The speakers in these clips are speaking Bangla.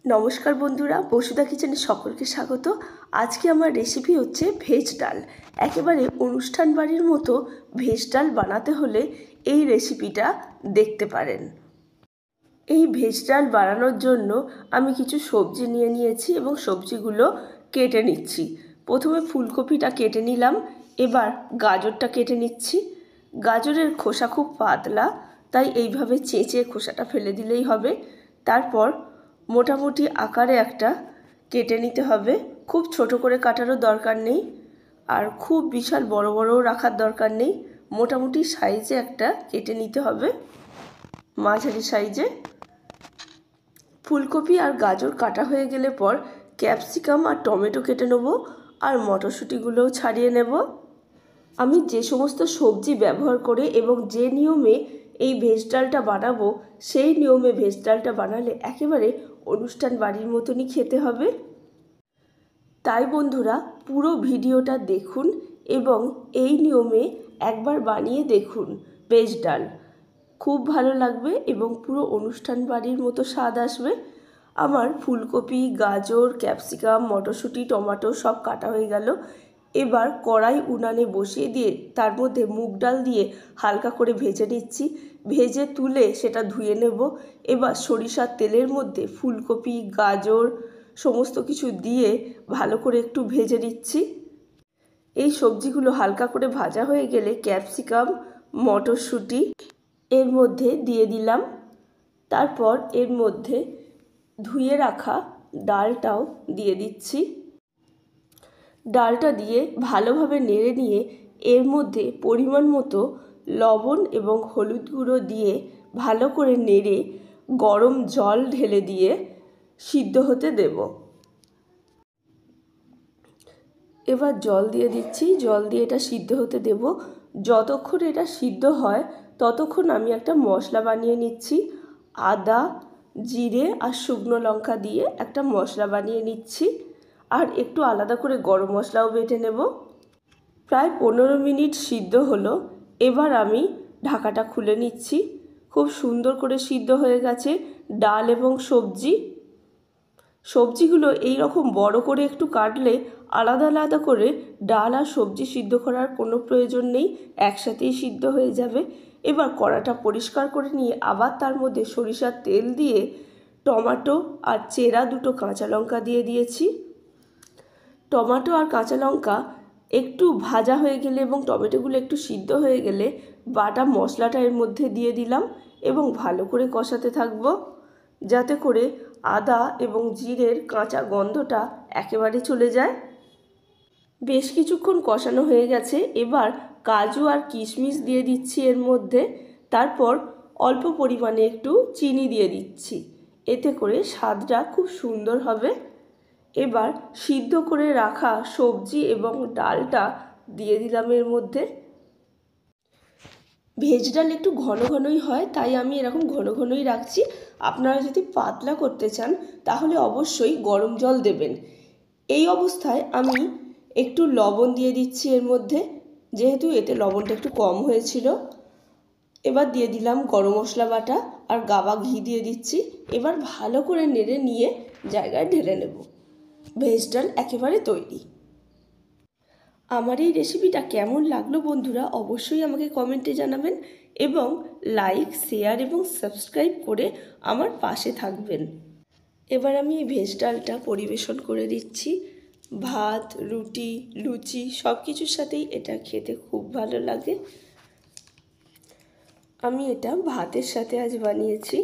নমস্কার বন্ধুরা, বসুধা কিচেনে সকলকে স্বাগত। আজকে আমার রেসিপি হচ্ছে ভেজ ডাল। একেবারে অনুষ্ঠান বাড়ির মতো ভেজ ডাল বানাতে হলে এই রেসিপিটা দেখতে পারেন। এই ভেজ ডাল বানানোর জন্য আমি কিছু সবজি নিয়ে নিয়েছি এবং সবজিগুলো কেটে নিচ্ছি। প্রথমে ফুলকপিটা কেটে নিলাম, এবার গাজরটা কেটে নিচ্ছি। গাজরের খোসা খুব পাতলা, তাই এইভাবে চেঁচে খোসাটা ফেলে দিলেই হবে। তারপর মোটামুটি আকারে একটা কেটে নিতে হবে। খুব ছোট করে কাটারও দরকার নেই, আর খুব বিশাল বড় বড়ও রাখার দরকার নেই। মোটামুটি সাইজে একটা কেটে নিতে হবে, মাঝারি সাইজে। ফুলকপি আর গাজর কাটা হয়ে গেলে পর ক্যাপসিকাম আর টমেটো কেটে নেব, আর মটরশুঁটিগুলোও ছাড়িয়ে নেব। আমি যে সমস্ত সবজি ব্যবহার করে এবং যে নিয়মে এই ভেজ ডালটা বানাবো, সেই নিয়মে ভেজ ডালটা বানালে একেবারে অনুষ্ঠান বাড়ির মতনই খেতে হবে। তাই বন্ধুরা, পুরো ভিডিওটা দেখুন এবং এই নিয়মে একবার বানিয়ে দেখুন ভেজ ডাল। খুব ভালো লাগবে এবং পুরো অনুষ্ঠান বাড়ির মতো স্বাদ আসবে। আমার ফুলকপি, গাজর, ক্যাপসিকাম, মটরশুঁটি, টমেটো সব কাটা হয়ে গেল। এবার কড়াই উনানে বসিয়ে দিয়ে তার মধ্যে মুগ ডাল দিয়ে হালকা করে ভেজে নিচ্ছি। ভেজে তুলে সেটা ধুয়ে নেব। এবার সরিষার তেলের মধ্যে ফুলকপি, গাজর সমস্ত কিছু দিয়ে ভালো করে একটু ভেজে নিচ্ছি। এই সবজিগুলো হালকা করে ভাজা হয়ে গেলে ক্যাপসিকাম, মটরশুঁটি এর মধ্যে দিয়ে দিলাম। তারপর এর মধ্যে ধুয়ে রাখা ডালটাও দিয়ে দিচ্ছি। ডালটা দিয়ে ভালোভাবে নেড়ে নিয়ে এর মধ্যে পরিমাণ মতো লবণ এবং হলুদ গুঁড়ো দিয়ে ভালো করে নেড়ে গরম জল ঢেলে দিয়ে সিদ্ধ হতে দেব। এবার জল দিয়ে দিচ্ছি, জল দিয়ে এটা সিদ্ধ হতে দেব। যতক্ষণ এটা সিদ্ধ হয় ততক্ষণ আমি একটা মশলা বানিয়ে নিচ্ছি। আদা, জিরে আর শুকনো লঙ্কা দিয়ে একটা মশলা বানিয়ে নিচ্ছি, আর একটু আলাদা করে গরম মশলাও বেটে নেব। প্রায় 15 মিনিট সিদ্ধ হলো। এবার আমি ঢাকাটা খুলে নিচ্ছি। খুব সুন্দর করে সিদ্ধ হয়ে গেছে ডাল এবং সবজিগুলো এই রকম বড় করে একটু কাটলে আলাদা আলাদা করে ডাল আর সবজি সিদ্ধ করার কোনো প্রয়োজন নেই, একসাথেই সিদ্ধ হয়ে যাবে। এবার কড়াটা পরিষ্কার করে নিয়ে আবার তার মধ্যে সরিষার তেল দিয়ে টমেটো আর চেরা দুটো কাঁচা লঙ্কা দিয়ে দিয়েছি। টমেটো আর কাঁচা লঙ্কা একটু ভাজা হয়ে গেলে এবং টমেটোগুলো একটু সিদ্ধ হয়ে গেলে বাটা মশলাটা এর মধ্যে দিয়ে দিলাম এবং ভালো করে কষাতে থাকবো, যাতে করে আদা এবং জিরের কাঁচা গন্ধটা একেবারে চলে যায়। বেশ কিছুক্ষণ কষানো হয়ে গেছে। এবার কাজু আর কিশমিশ দিয়ে দিচ্ছি এর মধ্যে। তারপর অল্প পরিমাণে একটু চিনি দিয়ে দিচ্ছি, এতে করে স্বাদটা খুব সুন্দর হবে। এবার সিদ্ধ করে রাখা সবজি এবং ডালটা দিয়ে দিলাম এর মধ্যে। ভেজ ডাল একটু ঘন ঘনই হয়, তাই আমি এরকম ঘন ঘনই রাখছি। আপনারা যদি পাতলা করতে চান তাহলে অবশ্যই গরম জল দেবেন। এই অবস্থায় আমি একটু লবণ দিয়ে দিচ্ছি এর মধ্যে, যেহেতু এতে লবণটা একটু কম হয়েছিল। এবার দিয়ে দিলাম গরম মশলা বাটা আর গাওয়া ঘি দিয়ে দিচ্ছি। এবার ভালো করে নেড়ে নিয়ে জায়গায় ঢেলে নেব। ভেজ ডাল একেবারে তৈরি। আমার এই রেসিপিটা কেমন লাগলো বন্ধুরা, অবশ্যই আমাকে কমেন্টে জানাবেন এবং লাইক, শেয়ার এবং সাবস্ক্রাইব করে আমার পাশে থাকবেন। এবার আমি এই ভেজ ডালটা পরিবেশন করে দিচ্ছি। ভাত, রুটি, লুচি সব কিছুর সাথেই এটা খেতে খুব ভালো লাগে। আমি এটা ভাতের সাথে আজ বানিয়েছি।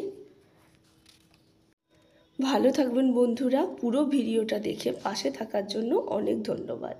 ভালো থাকবেন বন্ধুরা। পুরো ভিডিওটা দেখে পাশে থাকার জন্য অনেক ধন্যবাদ।